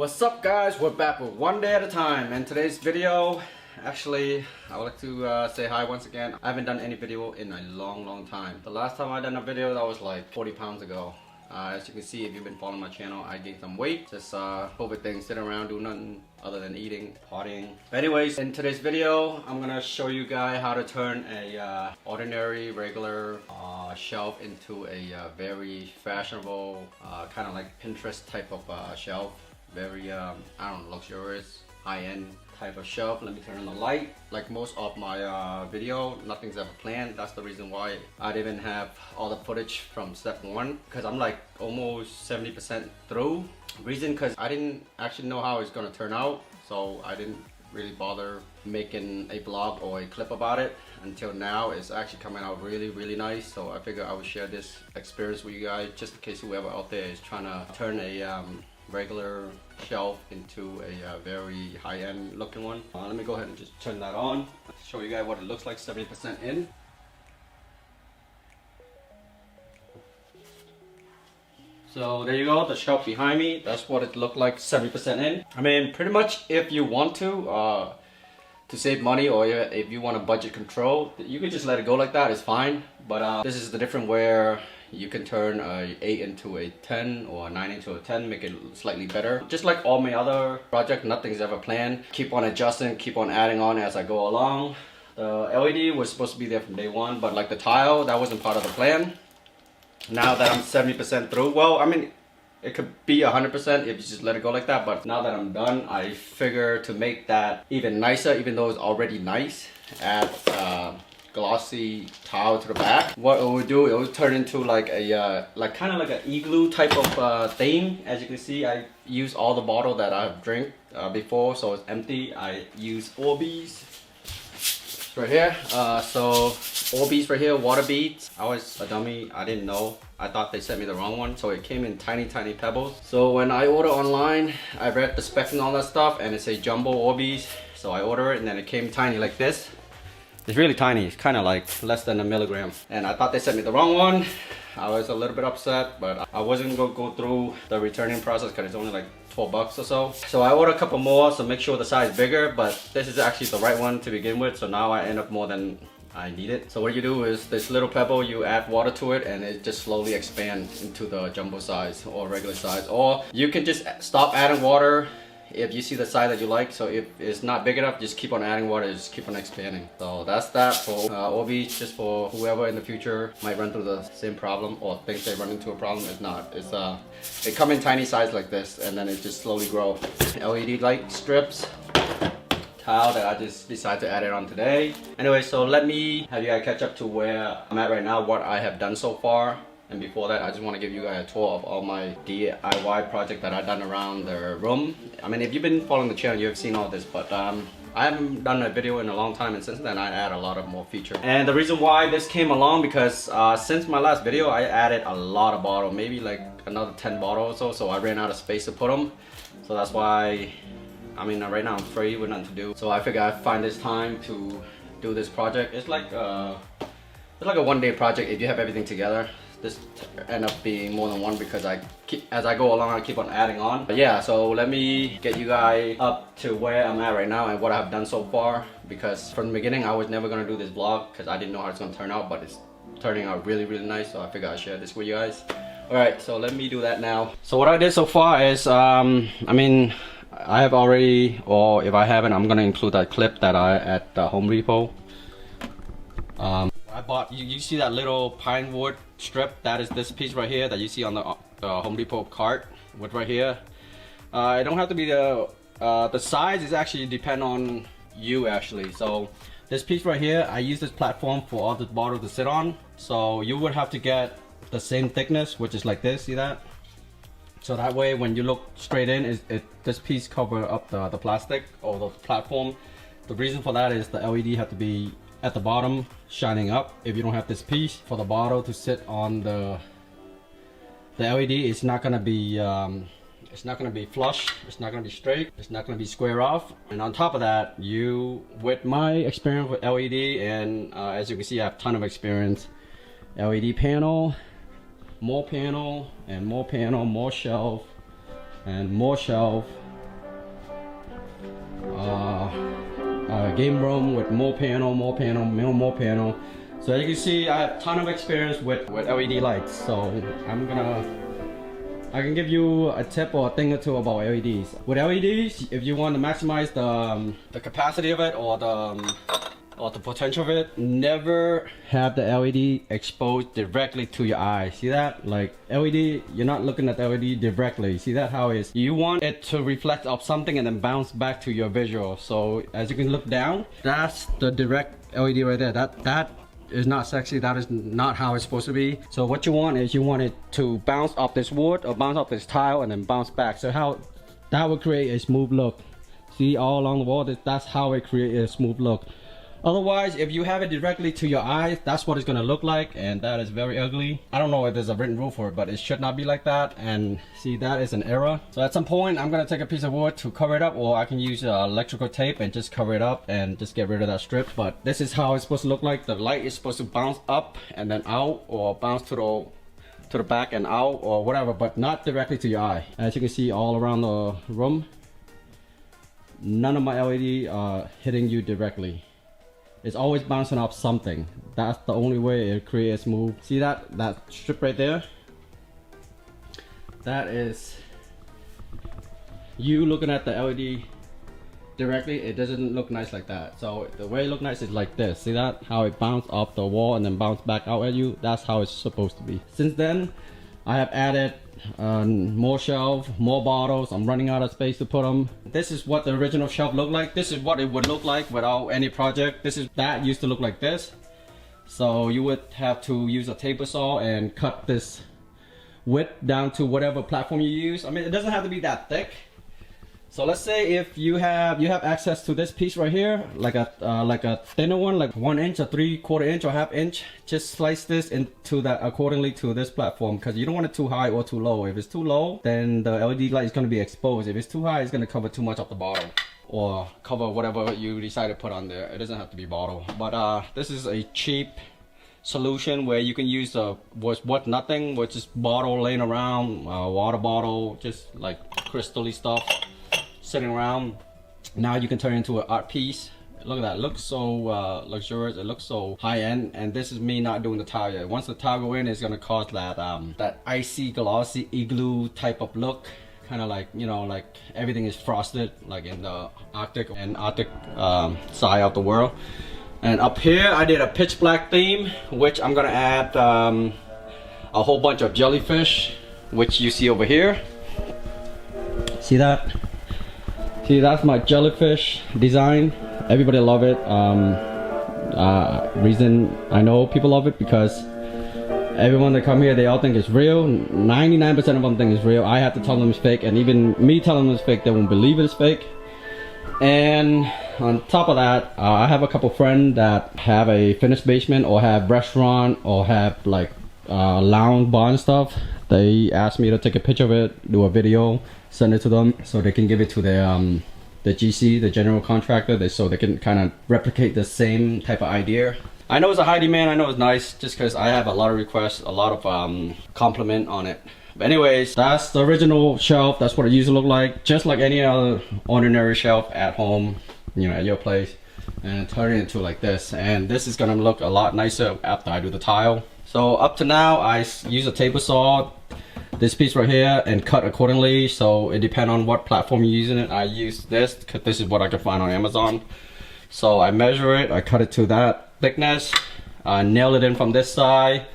What's up guys, we're back with one day at a time, and today's video, actually I would like to say hi once again. I haven't done any video in a long time. The last time I done a video, that was like 40 pounds ago. As you can see, if you've been following my channel, I gained some weight. Just COVID thing, sitting around doing nothing other than eating, partying. But anyways, in today's video, I'm gonna show you guys how to turn a ordinary, regular shelf into a very fashionable, kind of like Pinterest type of shelf. Very, I don't know, luxurious, high-end type of shelf. Let me turn on the light. Like most of my video, nothing's ever planned. That's the reason why I didn't have all the footage from step one, because I'm like almost 70% through. Reason, because I didn't actually know how it's gonna turn out, so I didn't really bother making a vlog or a clip about it until now. It's actually coming out really nice, so I figured I would share this experience with you guys, just in case whoever out there is trying to turn a regular shelf into a very high-end looking one. Let me go ahead and just turn that on, show you guys what it looks like 70% in. So there you go, the shelf behind me, that's what it looked like 70% in. I mean, pretty much if you want to save money, or if you want to budget control, you can just let it go like that, it's fine. But this is the different where you can turn a 8 into a 10 or a 9 into a 10, make it slightly better. Just like all my other projects, nothing's ever planned. Keep on adjusting, keep on adding on as I go along. The LED was supposed to be there from day one, but like the tile, that wasn't part of the plan. Now that I'm 70% through, well, I mean, it could be 100% if you just let it go like that, but now that I'm done, I figure to make that even nicer, even though it's already nice, add glossy tile to the back. What it would do, it would turn into like a kind of like an igloo type of thing. As you can see, I use all the bottle that I've drank before, so it's empty. I use Orbeez right here. So Orbeez right here, water beads. I was a dummy, I didn't know. I thought they sent me the wrong one, so it came in tiny pebbles. So when I order online, I read the specs and all that stuff, and it's a jumbo Orbeez. So I order it, and then it came tiny like this. It's really tiny, it's kind of like less than a milligram. And I thought they sent me the wrong one. I was a little bit upset, but I wasn't gonna go through the returning process because it's only like 12 bucks or so. So I ordered a couple more, so make sure the size is bigger, but this is actually the right one to begin with, so now I end up more than I need it. So what you do is this little pebble, you add water to it, and it just slowly expands into the jumbo size or regular size. Or you can just stop adding water if you see the size that you like. So if it's not big enough, just keep on adding water, just keep on expanding. So that's that for Orbeez, just for whoever in the future might run through the same problem or thinks they run into a problem. It's not. It's it come in tiny size like this, and then it just slowly grow. LED light strips, tile that I just decided to add it on today. Anyway, so let me have you guys catch up to where I'm at right now, what I have done so far. And before that, I just want to give you guys a tour of all my DIY project that I've done around the room. I mean, if you've been following the channel, you've seen all this, but I haven't done a video in a long time, and since then I add a lot of more features. And the reason why this came along, because since my last video, I added a lot of bottles, maybe like another 10 bottles or so, so I ran out of space to put them. So that's why, I mean, right now I'm free with nothing to do. So I figured I'd find this time to do this project. It's like a one-day project if you have everything together. This end up being more than one because as I go along, I keep on adding on. But yeah, so let me get you guys up to where I'm at right now and what I've done so far. Because from the beginning, I was never gonna do this vlog because I didn't know how it's gonna turn out, but it's turning out really nice. So I figured I'd share this with you guys. All right, so let me do that now. So what I did so far is, I mean, I have already, or if I haven't, I'm gonna include that clip that I at the Home Depot. I bought, you see that little pine wood strip? That is this piece right here that you see on the Home Depot cart with right here. It don't have to be the size is actually depend on you actually. So this piece right here, I use this platform for all the bottles to sit on. So you would have to get the same thickness, which is like this, see that? So that way when you look straight in, this piece cover up the plastic or the platform. The reason for that is the LED have to be at the bottom shining up. If you don't have this piece for the bottle to sit on the LED, it's not gonna be flush, it's not gonna be straight, it's not gonna be square off. And on top of that, with my experience with LED, and as you can see, I have a ton of experience. LED panel, more panel, and more panel, more shelf, and more shelf, game room with more panel, more panel. So as you can see, I have a ton of experience with LED lights. So I can give you a tip or a thing or two about LEDs. With LEDs, if you want to maximize the capacity of it or the potential of it, never have the LED exposed directly to your eye. See that? Like LED, you're not looking at the LED directly. See that how it is? You want it to reflect off something and then bounce back to your visual. So as you can look down, that's the direct LED right there. That is not sexy. That is not how it's supposed to be. So what you want is you want it to bounce off this wood or bounce off this tile and then bounce back. So how that would create a smooth look. See, all along the wall, that's how it creates a smooth look. Otherwise, if you have it directly to your eyes, that's what it's gonna look like, and that is very ugly. I don't know if there's a written rule for it, but it should not be like that. And see, that is an error. So at some point, I'm gonna take a piece of wood to cover it up, or I can use electrical tape and just cover it up and just get rid of that strip. But this is how it's supposed to look like. The light is supposed to bounce up and then out, or bounce to the back and out, or whatever, but not directly to your eye. As you can see all around the room, none of my LED are hitting you directly. It's always bouncing off something. That's the only way it creates smooth. See that strip right there? That is you looking at the LED directly. It doesn't look nice like that. So the way it look nice is like this. See that? How it bounced off the wall and then bounced back out at you. That's how it's supposed to be. Since then, I have added more shelf, more bottles. I'm running out of space to put them. This is what the original shelf looked like. This is what it would look like without any project. That used to look like this. So you would have to use a table saw and cut this width down to whatever platform you use. I mean, it doesn't have to be that thick. So let's say if you have access to this piece right here, like a thinner one, like 1 inch or 3/4 inch or 1/2 inch, just slice this into that accordingly to this platform, because you don't want it too high or too low. If it's too low, then the LED light is going to be exposed. If it's too high, it's going to cover too much of the bottle, or cover whatever you decide to put on there. It doesn't have to be bottle. But this is a cheap solution where you can use nothing, which is bottle laying around, water bottle, just like crystally stuff sitting around. Now you can turn it into an art piece. Look at that. It looks so luxurious. It looks so high-end. And this is me not doing the tile yet. Once the tile go in, it's gonna cause that icy, glossy, igloo type of look. Kind of like, you know, like everything is frosted, like in the Arctic side of the world. And up here, I did a pitch black theme, which I'm gonna add a whole bunch of jellyfish, which you see over here. See that? See, that's my jellyfish design. Everybody love it. Reason I know people love it because everyone that come here, they all think it's real. 99% of them think it's real. I have to tell them it's fake, and even me telling them it's fake, they won't believe it's fake. And on top of that, I have a couple friends that have a finished basement or have restaurant or have like lounge bar and stuff. They asked me to take a picture of it, do a video, send it to them so they can give it to their the GC, the general contractor, so they can kind of replicate the same type of idea. I know it's a high demand. I know it's nice just because I have a lot of requests, a lot of compliment on it. But anyways, that's the original shelf. That's what it used to look like, just like any other ordinary shelf at home, you know, at your place, and turn it into like this. And this is gonna look a lot nicer after I do the tile. So up to now, I use a table saw, this piece right here, and cut accordingly. So it depends on what platform you're using it. I use this because this is what I can find on Amazon. So I measure it, I cut it to that thickness, nail it in from this side,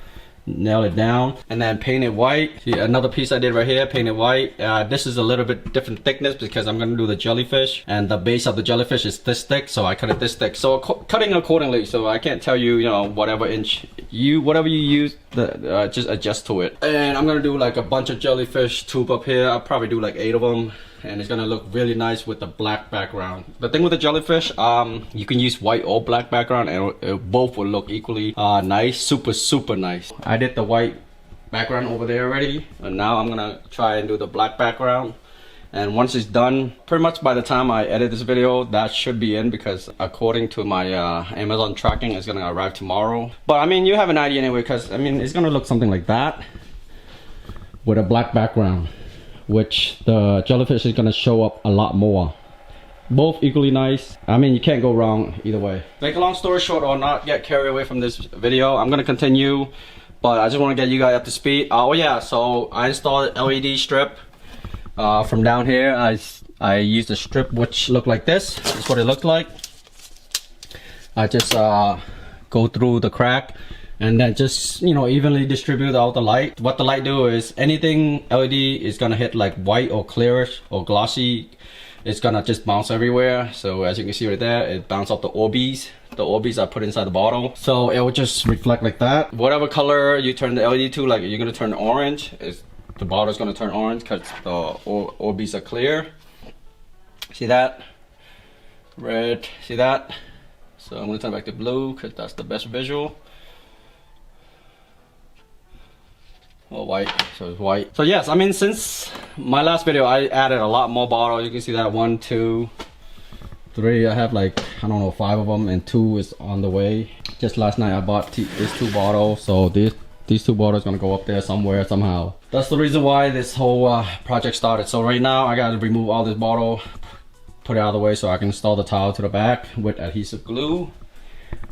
nail it down, and then paint it white. See, another piece I did right here, paint it white. This is a little bit different thickness because I'm gonna do the jellyfish, and the base of the jellyfish is this thick, so I cut it this thick. So cutting accordingly, so I can't tell you, you know, whatever you use, just adjust to it. And I'm gonna do like a bunch of jellyfish tube up here. I'll probably do like 8 of them, and it's gonna look really nice with the black background. The thing with the jellyfish, you can use white or black background, and it both will look equally nice, super nice. I did the white background over there already, and now I'm gonna try and do the black background. And once it's done, pretty much by the time I edit this video, that should be in, because according to my Amazon tracking, it's gonna arrive tomorrow. But I mean, you have an idea anyway, because I mean, it's gonna look something like that with a black background, which the jellyfish is gonna show up a lot more. both equally nice. I mean, you can't go wrong either way. Make a long story short, or not get carried away from this video, I'm gonna continue, but I just want to get you guys up to speed. Oh yeah, so I installed LED strip from down here. I used a strip which looked like this. That's what it looked like. I just go through the crack and then just, you know, evenly distribute out the light. What the light do is anything LED is gonna hit like white or clearish or glossy, it's gonna just bounce everywhere. So as you can see right there, it bounced off the Orbeez. The Orbeez I put inside the bottle, so it will just reflect like that. Whatever color you turn the LED to, like you're gonna turn orange, the bottle's gonna turn orange because the Orbeez are clear. See that? Red, see that? So I'm gonna turn back to blue because that's the best visual. Or white, so it's white. So yes, I mean, since my last video, I added a lot more bottles. You can see that 1, 2, 3. I have like, I don't know, 5 of them, and 2 is on the way. Just last night I bought these 2 bottles, so these 2 bottles gonna go up there somewhere somehow. That's the reason why this whole project started. So right now I gotta remove all this bottle, put it out of the way so I can install the tile to the back with adhesive glue.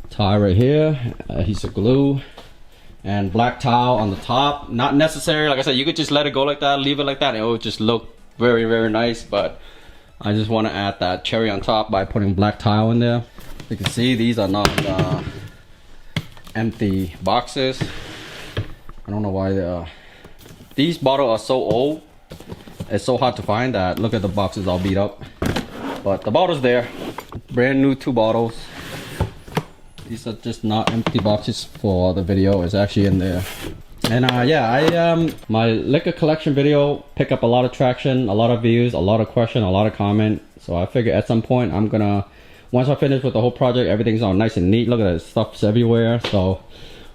Tie right here, adhesive glue. And black tile on the top. Not necessary, like I said, you could just let it go like that, leave it like that, and it will just look very, very nice. But I just want to add that cherry on top by putting black tile in there. You can see these are not empty boxes. I don't know why these bottles are so old. It's so hard to find that. Look at the boxes all beat up. But the bottle's there. Brand new 2 bottles. These are just not empty boxes for the video. It's actually in there. And yeah, my liquor collection video picked up a lot of traction, a lot of views, a lot of questions, a lot of comment. So I figured at some point I'm gonna, once I finish with the whole project, everything's all nice and neat. Look at that, stuff's everywhere. So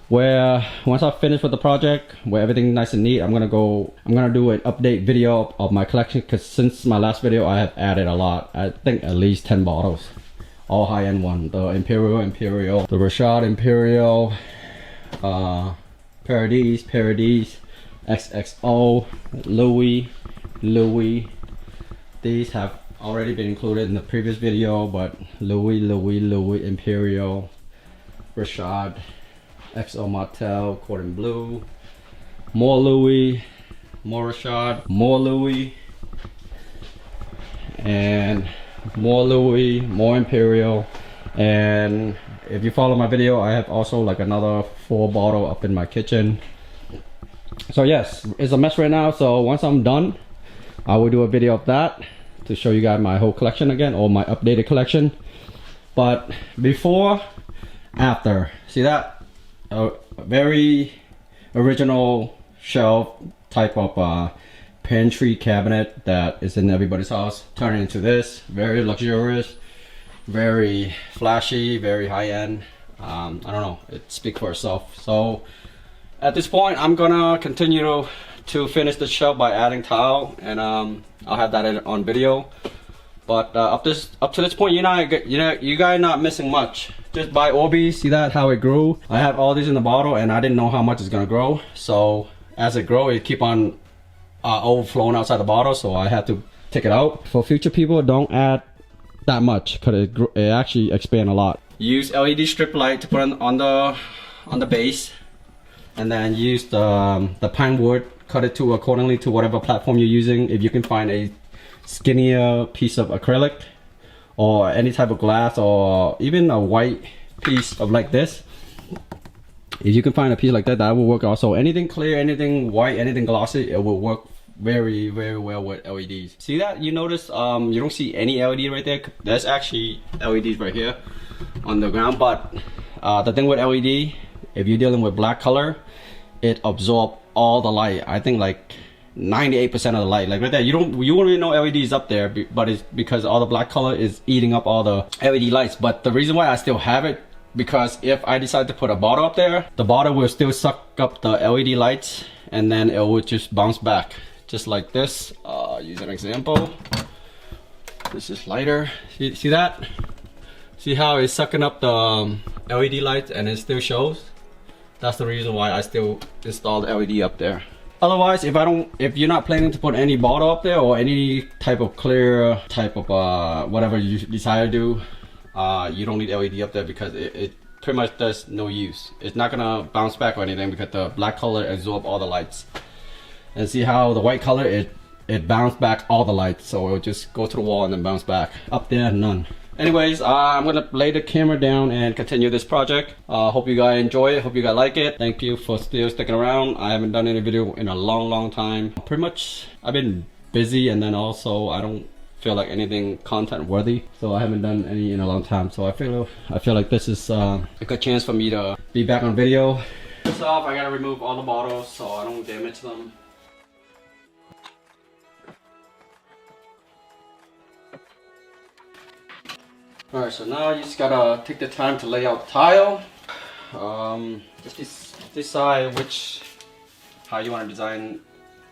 once I finish with the project, where everything's nice and neat, I'm gonna do an update video of my collection, because since my last video I have added a lot. I think at least 10 bottles. All high-end one, the Imperial, the Rashad Imperial, Paradise, XXO, Louis. These have already been included in the previous video, but Louis, Imperial, Rashad, XO Martel, Cordon Bleu, more Louis, more Rashad, more Louis, and more Louis, more Imperial. And if you follow my video, I have also like another 4 bottle up in my kitchen. So yes, it's a mess right now. So once I'm done, I will do a video of that to show you guys my whole collection again, or my updated collection. But before, after, see that? A very original shelf type of pantry cabinet that is in everybody's house, turn it into this. Very luxurious, very flashy, very high-end. I don't know, it speaks for itself. So at this point I'm gonna continue to finish the shelf by adding tile, and I'll have that on video. But up to this point, you guys not missing much. Just buy Orbeez. See that, how it grew? I have all these in the bottle and I didn't know how much it's gonna grow. So as it grow, it keep on overflowing outside the bottle, so I had to take it out. For future people, don't add that much because it actually expand a lot. Use LED strip light to put on the base, and then use the pine wood, cut it to accordingly to whatever platform you're using. If you can find a skinnier piece of acrylic or any type of glass, or even a white piece of like this, if you can find a piece like that, that will work also. Anything clear, anything white, anything glossy, it will work very, very well with LEDs. See that? You notice you don't see any LED right there. There's actually LEDs right here on the ground. But the thing with LED, if you're dealing with black color, it absorbs all the light. I think like 98% of the light, like right there. You won't even know LEDs up there, but it's because all the black color is eating up all the LED lights. But the reason why I still have it, because if I decide to put a bottle up there, the bottle will still suck up the LED lights, and then it will just bounce back, just like this. Use an example. This is lighter. See that? See how it's sucking up the LED lights and it still shows? That's the reason why I still installed LED up there. Otherwise, if you're not planning to put any bottle up there or any type of clear type of whatever you desire to do, you don't need LED up there because it pretty much does no use. It's not gonna bounce back or anything because the black color absorbs all the lights. And see how the white color, it bounced back all the lights, so it'll just go to the wall and then bounce back. Up there, none. Anyways, I'm gonna lay the camera down and continue this project. Hope you guys enjoy it, hope you guys like it. Thank you for still sticking around. I haven't done any video in a long time. Pretty much, I've been busy, and then also I don't feel like anything content worthy, so I haven't done any in a long time. So I feel like this is a good chance for me to be back on video. First off, I gotta remove all the bottles so I don't damage them. Alright, so now you just gotta take the time to lay out the tile. Just decide how you want to design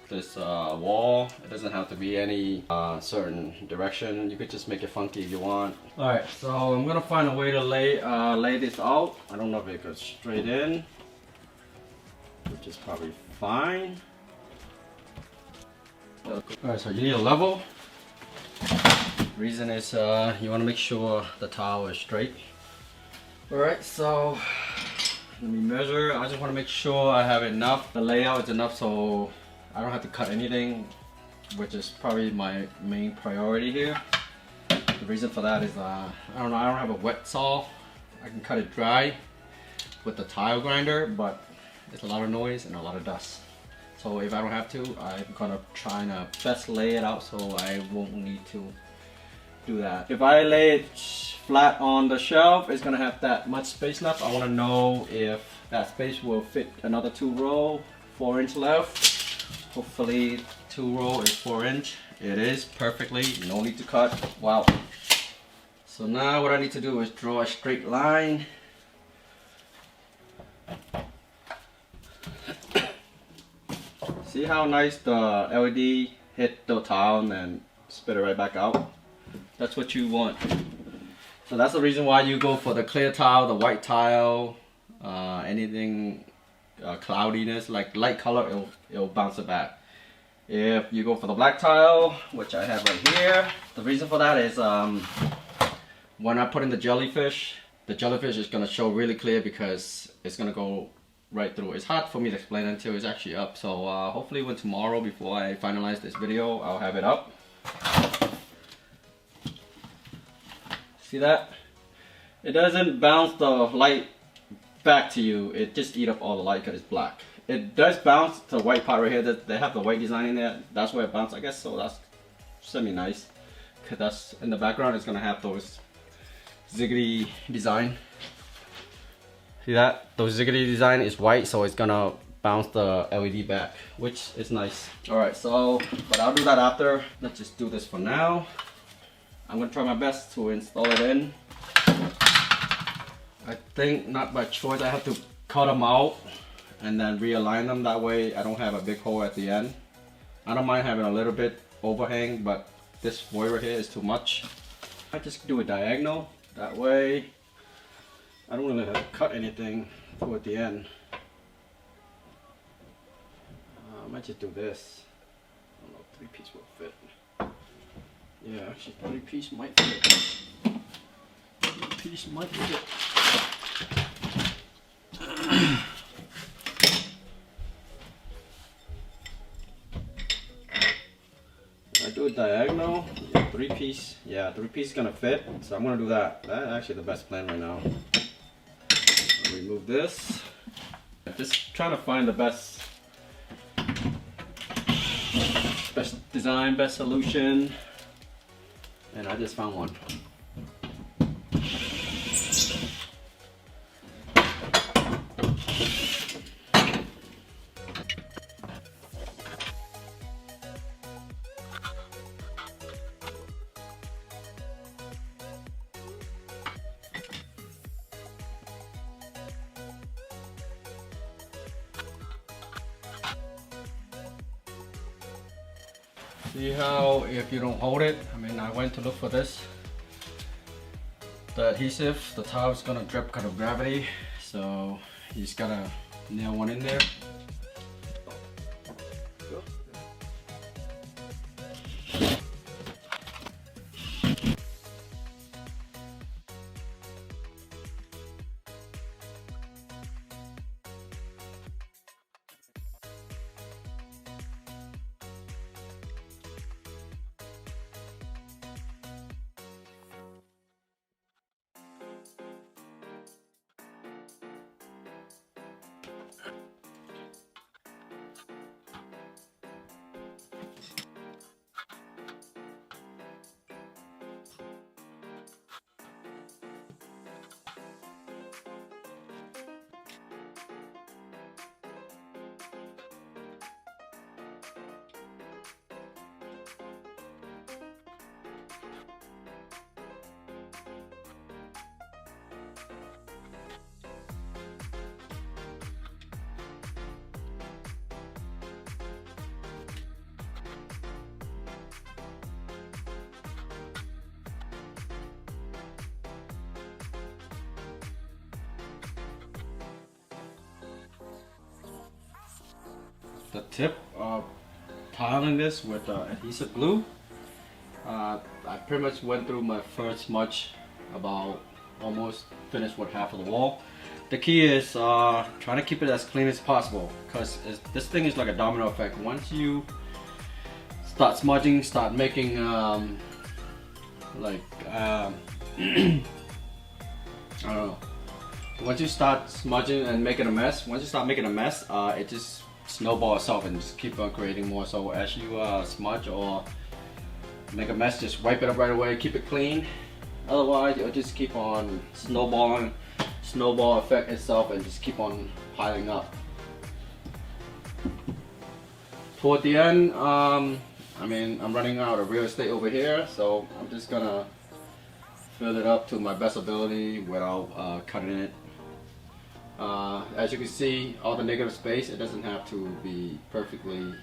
this wall. It doesn't have to be any certain direction. You could just make it funky if you want. Alright, so I'm gonna find a way to lay this out. I don't know if it goes straight in, which is probably fine. Alright, so you need a level. Reason is you want to make sure the tile is straight. Alright, so let me measure. I just want to make sure I have enough. The layout is enough so I don't have to cut anything, which is probably my main priority here. The reason for that is I don't have a wet saw. I can cut it dry with the tile grinder, but it's a lot of noise and a lot of dust. So if I don't have to, I'm gonna try to best lay it out so I won't need to do that. If I lay it flat on the shelf, it's gonna have that much space left. I want to know if that space will fit another 2 row, 4 inch left. Hopefully 2 row is 4 inch. It is perfectly, no need to cut. Wow. So now what I need to do is draw a straight line. See how nice the LED hit the tile and then spit it right back out? That's what you want. So that's the reason why you go for the clear tile, the white tile, anything cloudiness, like light color, it'll bounce it back. If you go for the black tile, which I have right here, the reason for that is when I put in the jellyfish is gonna show really clear because it's gonna go right through. It's hard for me to explain until it's actually up. So hopefully when tomorrow, before I finalize this video, I'll have it up. See that? It doesn't bounce the light back to you. It just eats up all the light because it's black. It does bounce the white part right here. They have the white design in there. That's where it bounces, I guess. So that's semi-nice. Because that's in the background. It's gonna have those ziggity design. See that? Those ziggity design is white, so it's gonna bounce the LED back, which is nice. Alright, so, but I'll do that after. Let's just do this for now. I'm gonna try my best to install it in. I think not by choice, I have to cut them out and then realign them. That way I don't have a big hole at the end. I don't mind having a little bit overhang, but this void right here is too much. I just do a diagonal. That way I don't really have to cut anything toward the end. I might just do this. I don't know if 3-piece will fit. Yeah, actually 3-piece might fit. 3-piece might fit. I do a diagonal. Yeah, 3-piece. Yeah, 3-piece is gonna fit. So I'm gonna do that. That's actually the best plan right now. I'll remove this. Just trying to find the best design, best solution. And I just found one. See how if you don't hold it, I mean, I went to look for this. The adhesive, the tile is gonna drip because of gravity, so you just gotta nail one in there. the tip of tiling this with adhesive glue. I pretty much went through my first smudge, about almost finished with half of the wall. The key is trying to keep it as clean as possible, because this thing is like a domino effect. Once you start smudging, start making I don't know. Once you start smudging and making a mess, it just snowballs itself and just keep on creating more. So as you smudge or make a mess, just wipe it up right away, keep it clean. Otherwise, it'll just keep on snowballing, snowball effect itself, and just keep on piling up. Toward the end, I mean, I'm running out of real estate over here, so I'm just gonna fill it up to my best ability without cutting it. As you can see, all the negative space, it doesn't have to be perfectly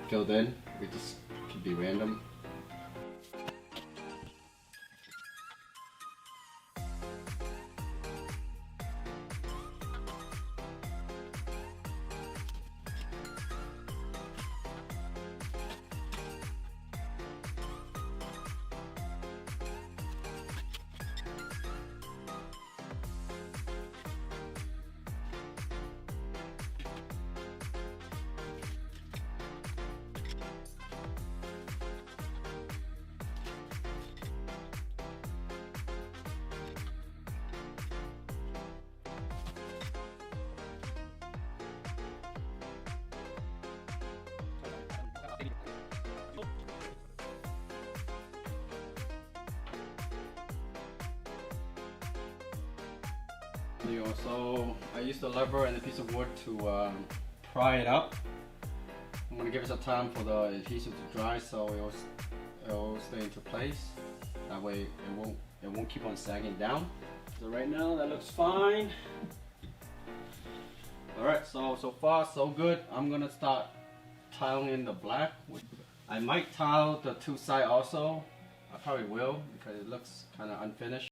filled in. It just can be random. So I used a lever and a piece of wood to pry it up. I'm gonna give it some time for the adhesive to dry, so it'll stay into place. That way it won't keep on sagging down. So right now that looks fine. All right, so far so good. I'm gonna start tiling in the black. I might tile the two sides also. I probably will because it looks kind of unfinished.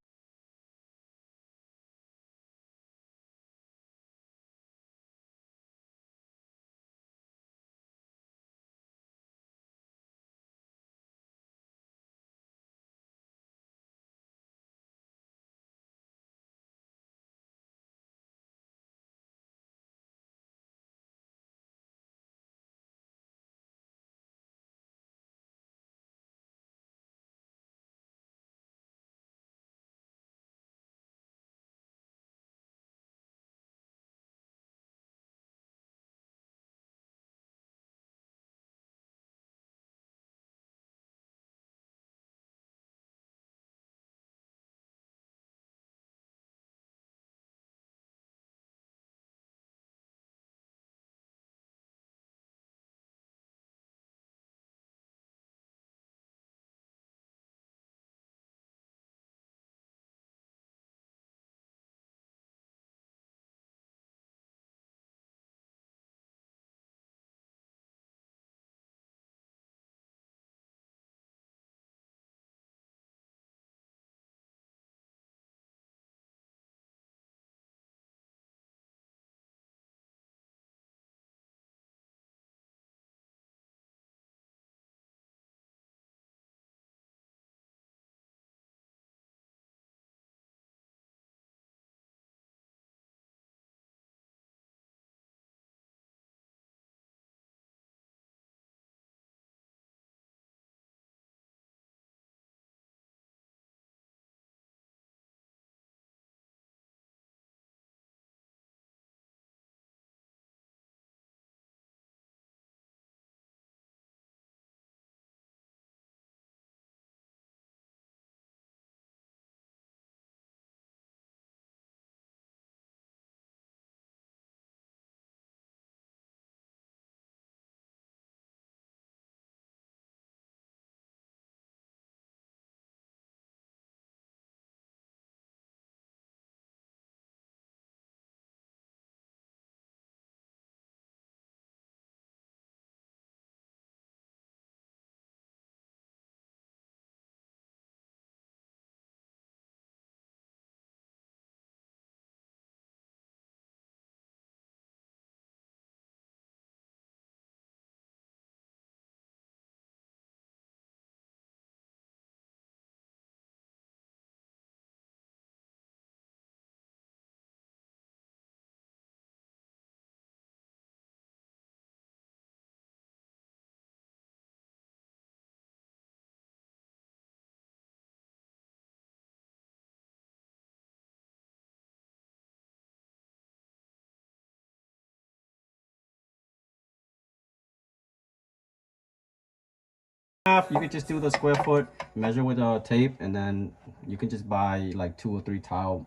half, you can just do the square foot, measure with a tape, and then you can just buy like 2 or 3 tile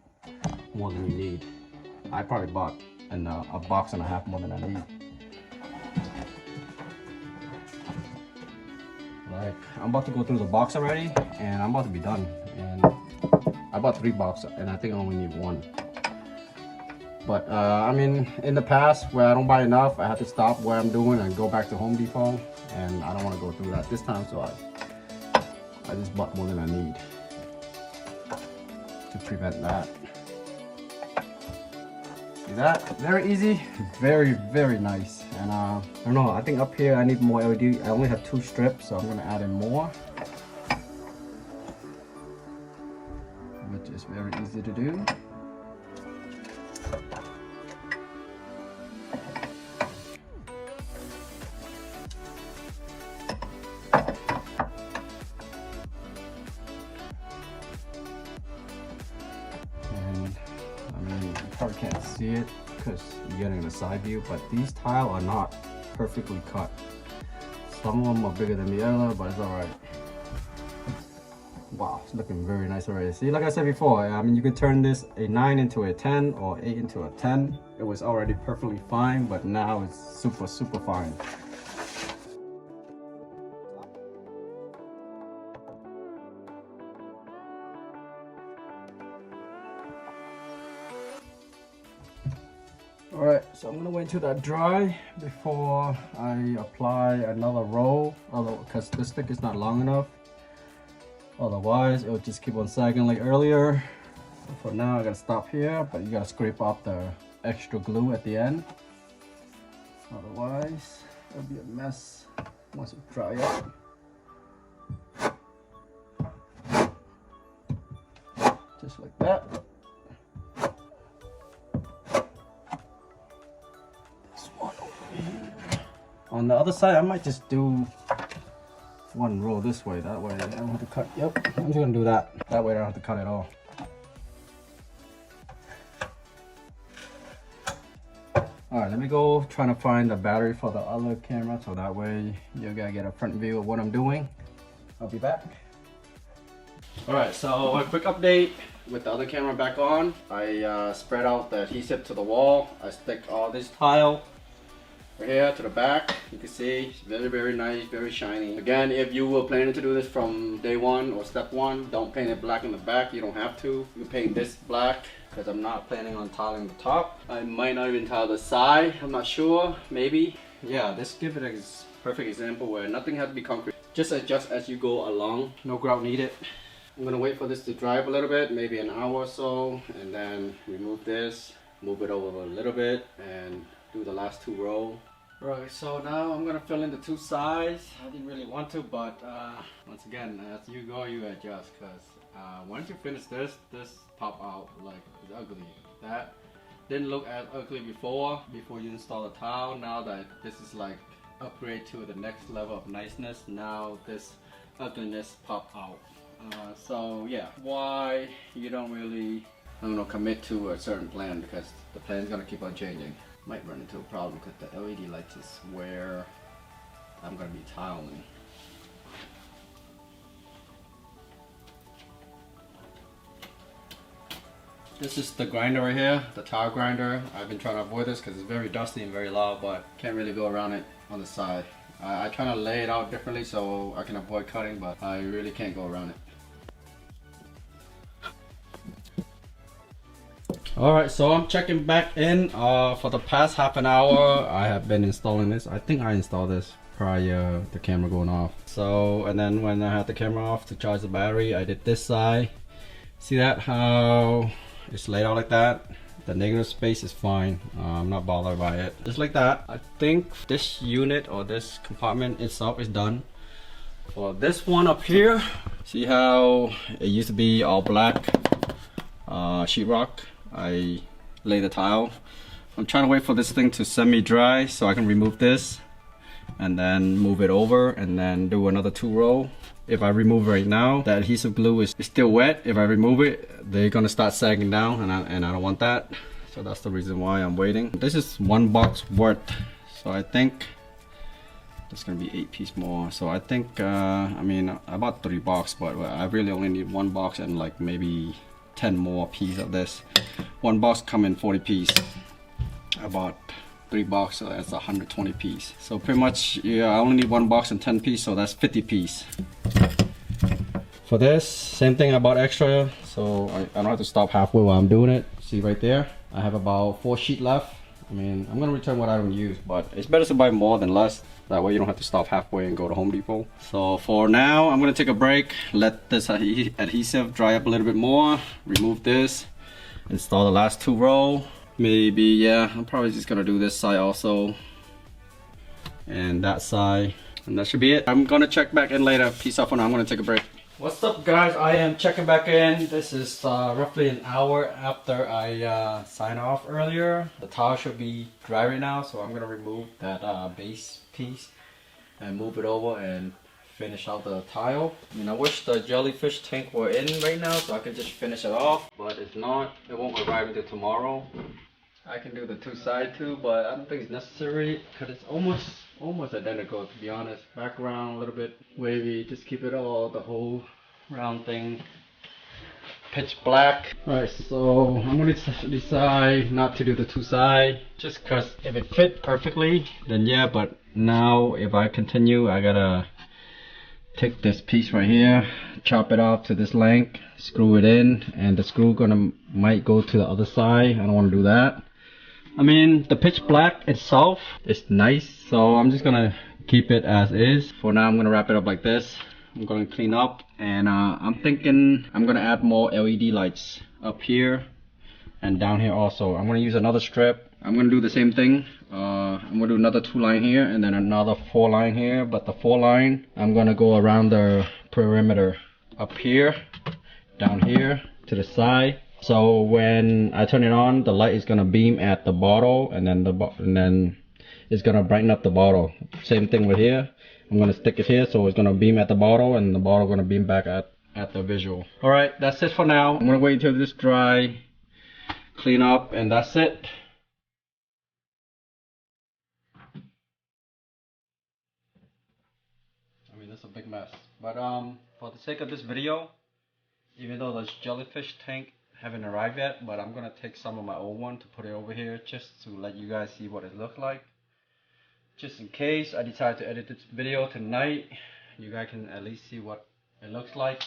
more than you need. I probably bought a box and a half more than I need. Like, I'm about to go through the box already, and I'm about to be done. And I bought 3 boxes, and I think I only need 1. But I mean, in the past where I don't buy enough, I have to stop what I'm doing and go back to Home Depot, and I don't want to go through that this time, so I just bought more than I need to prevent that. See that? Very easy, very nice. And I don't know, I think up here I need more LED. I only have 2 strips, so I'm gonna add in more, which is very easy to do. Probably can't see it because you're getting the side view, but these tile are not perfectly cut. Some of them are bigger than the other, but it's alright. Wow, it's looking very nice already. See, like I said before, I mean, you can turn this a 9 into a 10 or 8 into a 10. It was already perfectly fine, but now it's super fine. Alright, so I'm gonna wait till that dry before I apply another roll, because this stick is not long enough. Otherwise, it'll just keep on sagging like earlier. So for now, I gotta stop here, but you gotta scrape off the extra glue at the end. Otherwise, it'll be a mess once it dries up. Just like that. On the other side, I might just do 1 row this way. That way I don't have to cut. Yep, I'm just gonna do that. That way I don't have to cut it all. Alright, let me go trying to find the battery for the other camera, so that way you gotta get a front view of what I'm doing. I'll be back. Alright, so a quick update with the other camera back on. I spread out the adhesive to the wall. I stick all this tile here to the back. You can see it's very nice, very shiny. Again, if you were planning to do this from day 1 or step 1, don't paint it black in the back. You don't have to. You paint this black because I'm not planning on tiling the top. I might not even tile the side. I'm not sure. Maybe. Yeah, this give it a perfect example where nothing has to be concrete. Just adjust as you go along. No grout needed. I'm gonna wait for this to dry up a little bit, maybe an hour or so, and then remove this, move it over a little bit, and do the last 2 rows. Right, so now I'm gonna fill in the 2 sides. I didn't really want to, but once again, as you go, you adjust, because once you finish this pop out like it's ugly. That didn't look as ugly before you install the tile. Now that this is like upgrade to the next level of niceness, now this ugliness pop out. So yeah, why you don't really, I don't know, commit to a certain plan, because the plan's gonna keep on changing. Might run into a problem because the LED lights is where I'm gonna be tiling. This is the grinder right here, the tile grinder. I've been trying to avoid this because it's very dusty and very loud, but can't really go around it on the side. I try to lay it out differently so I can avoid cutting, but I really can't go around it. Alright, so I'm checking back in. For the past half an hour I have been installing this. I think I installed this prior the camera going off. So, and then when I had the camera off to charge the battery, I did this side. See that, how it's laid out like that? The negative space is fine. I'm not bothered by it. Just like that. I think this unit or this compartment itself is done. For this one up here, see how it used to be all black sheetrock? I lay the tile. I'm trying to wait for this thing to semi-dry so I can remove this and then move it over and then do another 2 row. If I remove right now, the adhesive glue is still wet. If I remove it, they're gonna start sagging down, and I don't want that. So that's the reason why I'm waiting. This is 1 box worth, so I think That's gonna be 8 pieces more. So I think I mean I bought 3 boxes, but I really only need 1 box and like maybe 10 more pieces of this. 1 box come in 40 pieces. I bought 3 boxes, so that's 120 pieces. So pretty much, yeah, I only need 1 box and 10 pieces, so that's 50 pieces. For this, same thing, I bought extra, so I don't have to stop halfway while I'm doing it. See right there, I have about 4 sheets left. I mean, I'm gonna return what I don't use, but it's better to buy more than less. That way you don't have to stop halfway and go to Home Depot. So for now, I'm gonna take a break, let this adhesive dry up a little bit more, remove this, install the last 2 rows. Maybe, yeah, I'm probably just gonna do this side also, and that side, and that should be it. I'm gonna check back in later. Peace out for now, I'm gonna take a break. What's up guys, I am checking back in. This is roughly an hour after I signed off earlier. The tile should be dry right now, so I'm gonna remove that base piece and move it over and finish out the tile. I mean, I wish the jellyfish tank were in right now so I could just finish it off, but if not, it won't arrive until tomorrow. I can do the 2 sides too, but I don't think it's necessary because it's almost identical, to be honest. Background a little bit wavy, just keep it all, the whole round thing pitch black. Alright, so I'm gonna decide not to do the 2 sides just because if it fit perfectly, then yeah, but now if I continue, I gotta take this piece right here, chop it off to this length, screw it in, and the screw might go to the other side. I don't want to do that. I mean, the pitch black itself is nice, so I'm just gonna keep it as is. For now, I'm gonna wrap it up like this. I'm gonna clean up, and I'm thinking I'm gonna add more LED lights up here and down here also. I'm gonna use another strip. I'm gonna do the same thing. I'm gonna do another 2 line here and then another 4 line here, but the 4 line I'm gonna go around the perimeter up here, down here to the side. So when I turn it on, the light is gonna beam at the bottle, and then it's gonna brighten up the bottle. Same thing with here. I'm gonna stick it here, so it's gonna beam at the bottle, and the bottle gonna beam back at the visual. All right, that's it for now. I'm gonna wait until this dry, clean up, and that's it. I mean, that's a big mess, but for the sake of this video, even though the jellyfish tank haven't arrived yet, but I'm gonna take some of my old one to put it over here just to let you guys see what it looks like. Just in case I decide to edit this video tonight, you guys can at least see what it looks like.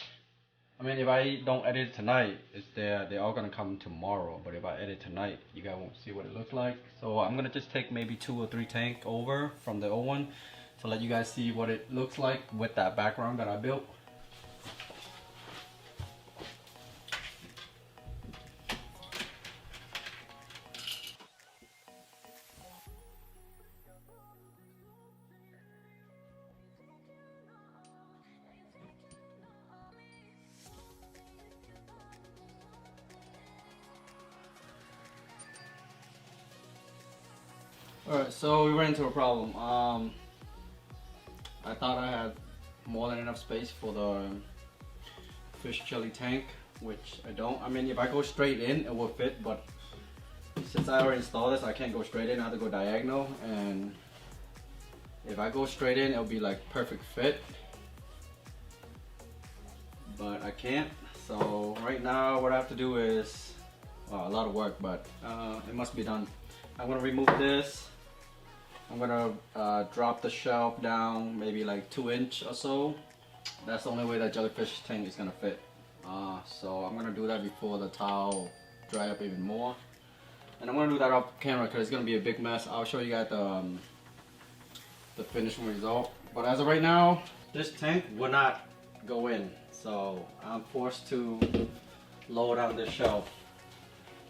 I mean, if I don't edit it tonight, they're all gonna come tomorrow, but if I edit tonight, you guys won't see what it looks like. So I'm gonna just take maybe 2 or 3 tank over from the old one to let you guys see what it looks like with that background that I built. Alright, so we ran into a problem. I thought I had more than enough space for the fish jelly tank, which I don't. I mean, if I go straight in, it will fit, but since I already installed this, I can't go straight in. I have to go diagonal, and if I go straight in, it'll be like perfect fit, but I can't. So right now, what I have to do is, well, a lot of work, but it must be done. I'm gonna remove this. I'm gonna drop the shelf down maybe like 2 inches or so. That's the only way that jellyfish tank is gonna fit. So I'm gonna do that before the towel dry up even more. And I'm gonna do that off camera because it's gonna be a big mess. I'll show you guys the finished result. But as of right now, this tank will not go in. So I'm forced to lower down this shelf.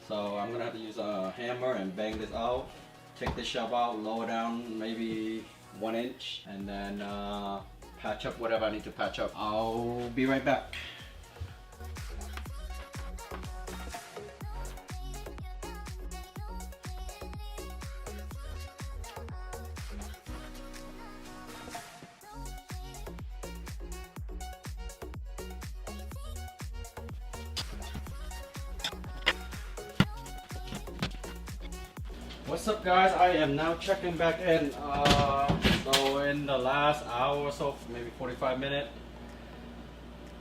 So I'm gonna have to use a hammer and bang this out. Take this shelf out, lower down maybe 1 inch, and then patch up whatever I need to patch up. I'll be right back. What's up guys, I am now checking back in. So in the last hour or so, maybe 45 minutes,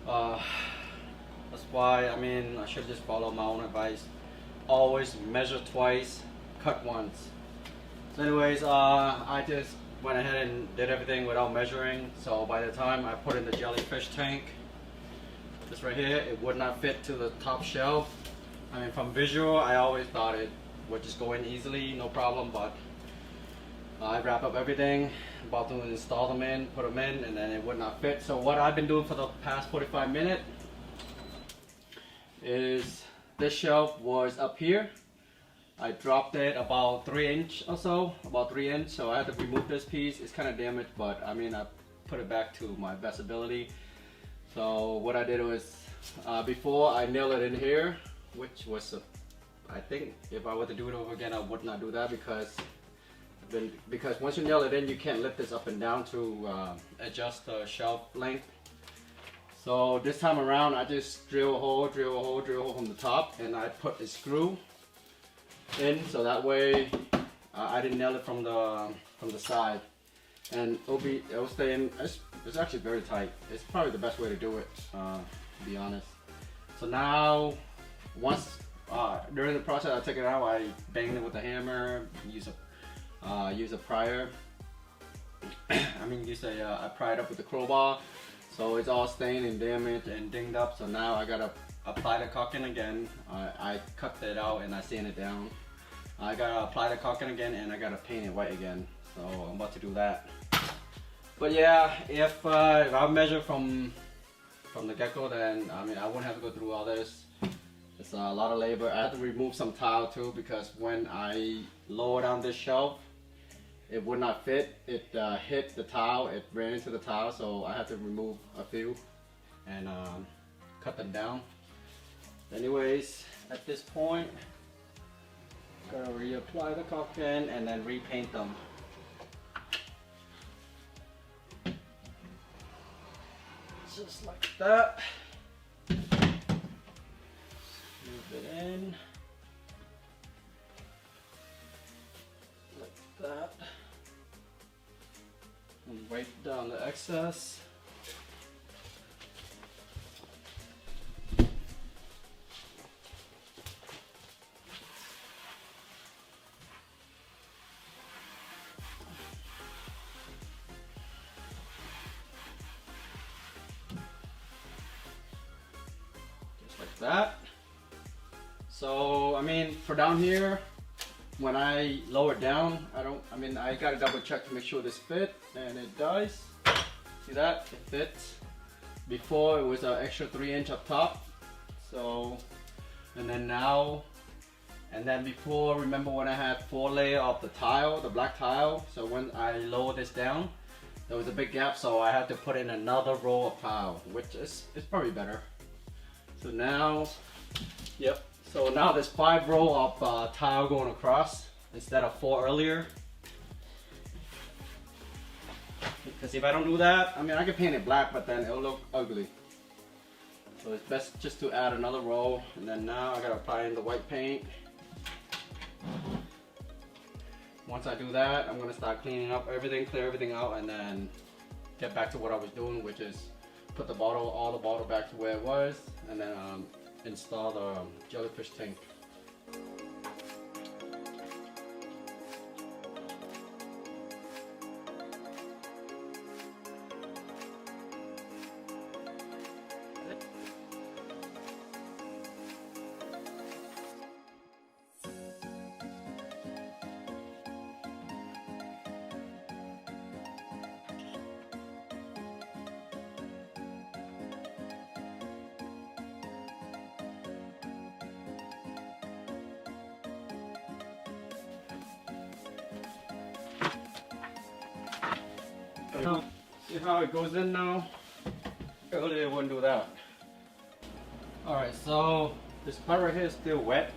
that's why, I mean, I should just follow my own advice. Always measure twice, cut once. So anyways, I just went ahead and did everything without measuring. So by the time I put in the jellyfish tank, this right here, it would not fit to the top shelf. I mean, from visual, I always thought it would just go in easily, no problem, but I wrap up everything, about to install them in, put them in, and then it would not fit. So what I've been doing for the past 45 minutes is this shelf was up here. I dropped it about 3 inch or so, about 3 inch. So I had to remove this piece. It's kind of damaged, but I mean, I put it back to my best ability. So what I did was, before I nailed it in here, which was, I think if I were to do it over again, I would not do that because once you nail it in, you can't lift this up and down to adjust the shelf length. So this time around, I just drill a hole from the top, and I put a screw in, so that way I didn't nail it from the side, and it'll stay in. It's actually very tight. It's probably the best way to do it, to be honest. So now, once during the process I took it out, I banged it with a hammer, use a prier. I pried up with the crowbar, so it's all stained and damaged and dinged up. So now I gotta apply the caulking again. I cut that out and I sand it down. I gotta apply the caulking again and I gotta paint it white again. So I'm about to do that. But yeah, if I measure from the get-go, then I mean I wouldn't have to go through all this. It's a lot of labor. I had to remove some tile too because when I lower down this shelf, it would not fit. It hit the tile, it ran into the tile, so I had to remove a few and cut them down. Anyways, at this point, I'm gonna reapply the caulking and then repaint them. Just like that. Move it in. Like that. And wipe down the excess. Just like that. So, I mean, for down here, when I lower it down, I gotta double check to make sure this fit, and it does. See that? It fits. Before it was an extra 3 inch up top. So, and then before, remember when I had 4 layer of the tile, the black tile? So when I lowered this down, there was a big gap, so I had to put in another row of tile, which is probably better. So now, yep. So now there's 5 row of tile going across instead of 4 earlier. Because if I don't do that, I mean I can paint it black, but then it'll look ugly. So it's best just to add another row, and then now I gotta apply in the white paint. Once I do that, I'm gonna start cleaning up everything, clear everything out, and then get back to what I was doing, which is put all the bottle back to where it was, and then install the jellyfish tank. See how it goes in now? Earlier it wouldn't do that. Alright, so this part right here is still wet.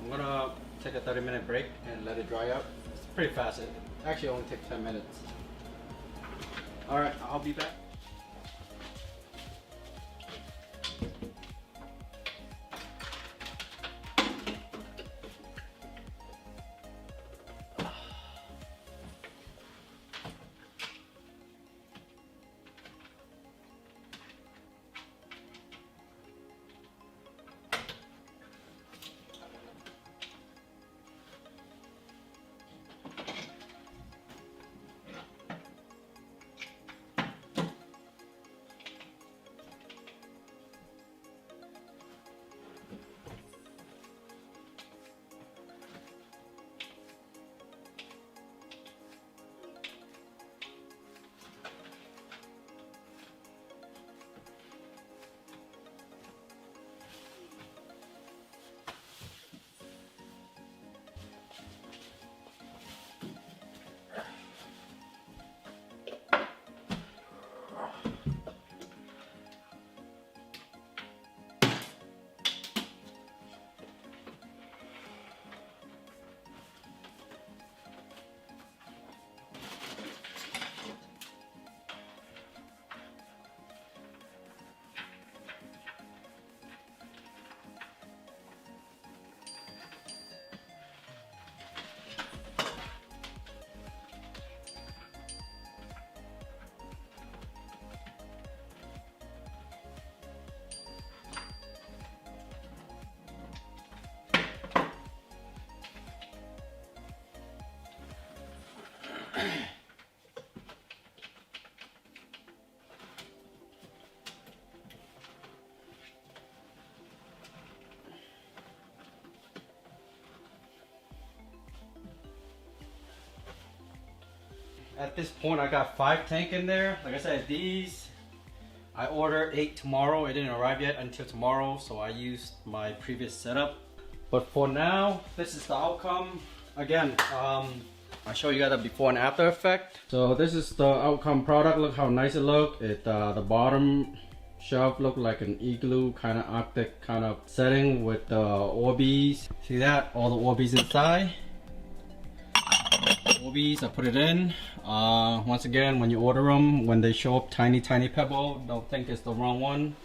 I'm gonna take a 30-minute break and let it dry up. It's pretty fast. It actually only takes 10 minutes. Alright, I'll be back. at this point I got 5 tank in there. Like I said, these I ordered 8 tomorrow. It didn't arrive yet until tomorrow, so I used my previous setup. But for now, this is the outcome. Again, I'll show you guys a before and after effect. So this is the outcome product. Look how nice it looks. The bottom shelf look like an igloo kind of Arctic kind of setting with the Orbeez. See that? All the Orbeez inside. Orbeez, I put it in. Once again, when you order them, when they show up tiny pebble, don't think it's the wrong one,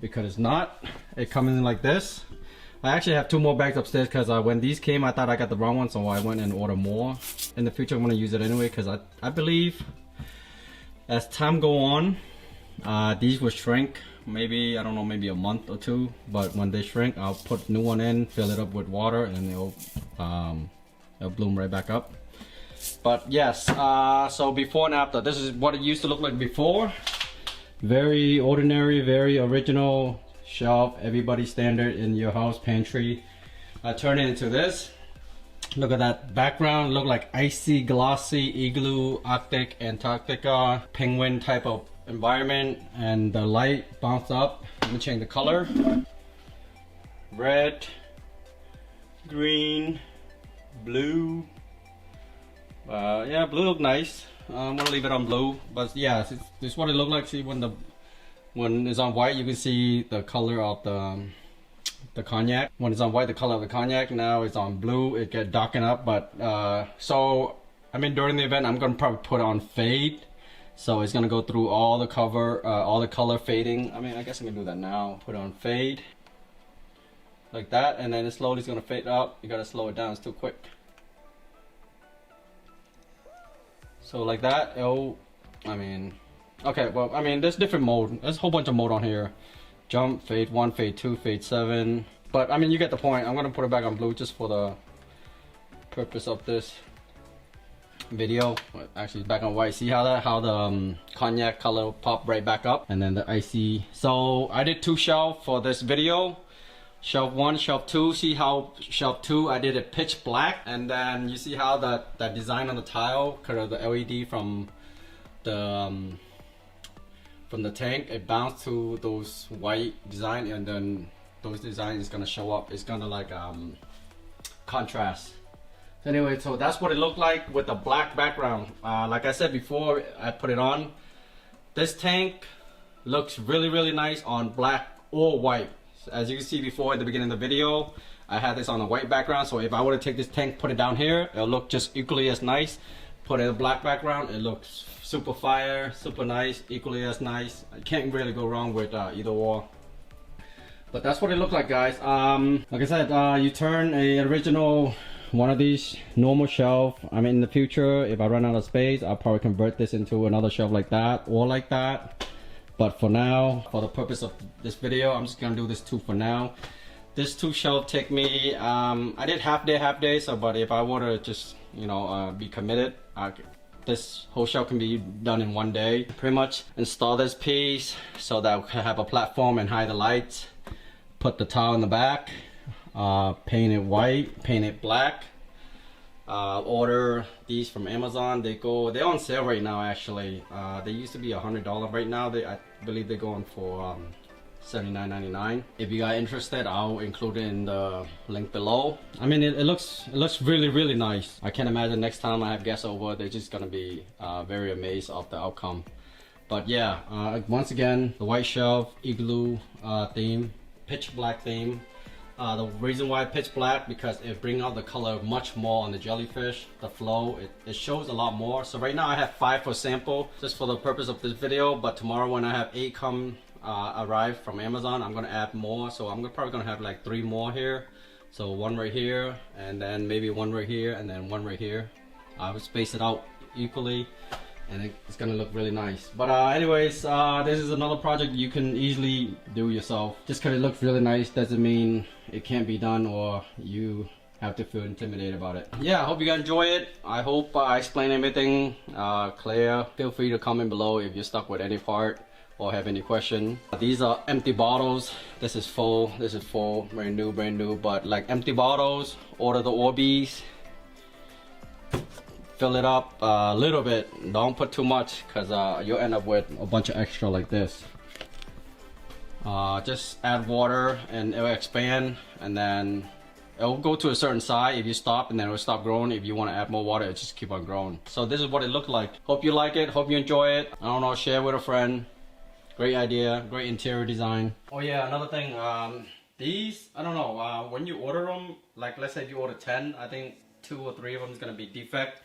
because it's not. It comes in like this. I actually have 2 more bags upstairs because when these came, I thought I got the wrong one, so I went and ordered more. In the future, I'm going to use it anyway because I believe as time go on, these will shrink. Maybe, I don't know, maybe a month or 2. But when they shrink, I'll put new one in, fill it up with water, and it'll bloom right back up. But yes, so before and after, this is what it used to look like before. Very ordinary, very original shelf, everybody standard in your house pantry. I turned it into this. Look at that background, look like icy, glossy, igloo, Arctic, Antarctica, penguin type of environment, and the light bounced up. Let me change the color. Red, green, blue. Yeah, blue look nice. I'm gonna leave it on blue, but yeah, this is what it looked like. See, when it's on white, you can see the color of the cognac. When it's on white, the color of the cognac. Now it's on blue, it get darkened up. But so I mean, during the event, I'm gonna probably put on fade, so it's gonna go through all the cover, all the color fading. I mean, I guess I'm gonna do that now. Put on fade like that, and then it slowly is gonna fade out. You gotta slow it down; it's too quick. So like that. Oh, I mean. Okay, well, I mean, there's different mode. There's a whole bunch of mode on here. Jump, fade 1, fade 2, fade 7. But I mean, you get the point. I'm gonna put it back on blue just for the purpose of this video. Actually, back on white. See how the cognac color popped right back up, and then the icy. So I did 2 shelves for this video. Shelf 1, shelf 2. See how shelf 2 I did it pitch black, and then you see how that design on the tile, kind of the LED from the tank, it bounced to those white design, and then those designs is gonna show up. It's gonna like contrast. So anyway, so that's what it looked like with the black background. Like I said before, I put it on. This tank looks really nice on black or white. As you can see before at the beginning of the video, I had this on a white background. So if I were to take this tank, put it down here, it'll look just equally as nice. Put it in a black background, it looks super fire, super nice, equally as nice. I can't really go wrong with either or. But that's what it looked like, guys. Like I said, you turn a original one of these normal shelf. I mean, in the future, if I run out of space, I'll probably convert this into another shelf like that or like that. But for now, for the purpose of this video, I'm just gonna do this 2 for now. This 2 shelf take me, I did half day, so but if I were to just, you know, be committed, this whole shelf can be done in 1 day. Pretty much install this piece so that we can have a platform and hide the lights. Put the tile in the back, paint it white, paint it black. Order these from Amazon. They're on sale right now. Actually, they used to be $100. Right now, I believe they're going for $79.99. If you guys interested, I'll include it in the link below. I mean, it looks really nice. I can imagine next time I have guests over, they're just gonna be very amazed of the outcome. But yeah, once again, the white shelf, igloo theme, pitch black theme. The reason why pitch black, because it brings out the color much more on the jellyfish. The flow, it shows a lot more. So right now I have 5 for sample, just for the purpose of this video. But tomorrow when I have 8 come arrive from Amazon, I'm gonna add more. So I'm probably gonna have like 3 more here. So 1 right here, and then maybe 1 right here, and then 1 right here. I will space it out equally, and it's gonna look really nice. But anyways, this is another project you can easily do yourself. Just because it looks really nice doesn't mean it can't be done or you have to feel intimidated about it. Yeah, I hope you guys enjoy it. I hope I explained everything clear. Feel free to comment below if you're stuck with any part or have any question. These are empty bottles. This is full, brand new. But like empty bottles, order the Orbeez. fill it up a little bit. Don't put too much, because you'll end up with a bunch of extra like this. Just add water and it'll expand, and then it'll go to a certain size if you stop, and then it'll stop growing. If you want to add more water, it just keep on growing. So this is what it looked like. Hope you like it, hope you enjoy it. I don't know, share with a friend. Great idea, great interior design. Oh yeah, another thing, these, I don't know, when you order them, like let's say if you order 10, I think 2 or 3 of them is going to be defect.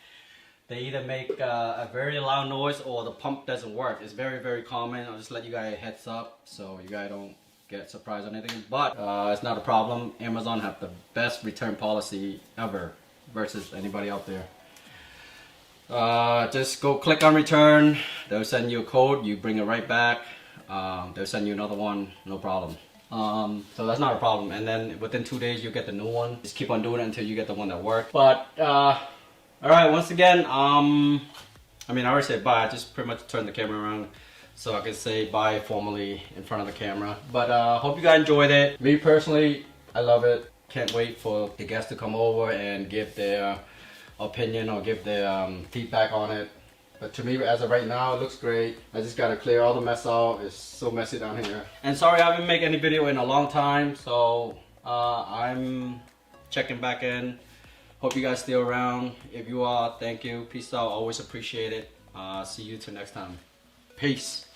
They either make a very loud noise or the pump doesn't work. It's very, very common. I'll just let you guys a heads up so you guys don't get surprised or anything. But it's not a problem. Amazon have the best return policy ever versus anybody out there. Just go click on return. They'll send you a code. You bring it right back. They'll send you another one. No problem. So that's not a problem. And then within 2 days you get the new one. Just keep on doing it until you get the one that works. But alright, once again, I mean, I already said bye. I just pretty much turned the camera around so I can say bye formally in front of the camera. But hope you guys enjoyed it. Me personally, I love it. Can't wait for the guests to come over and give their opinion or give their feedback on it. But to me, as of right now, it looks great. I just gotta clear all the mess out. It's so messy down here. And sorry, I haven't made any video in a long time, so I'm checking back in. Hope you guys still around. If you are, thank you. Peace out. Always appreciate it. See you till next time. Peace.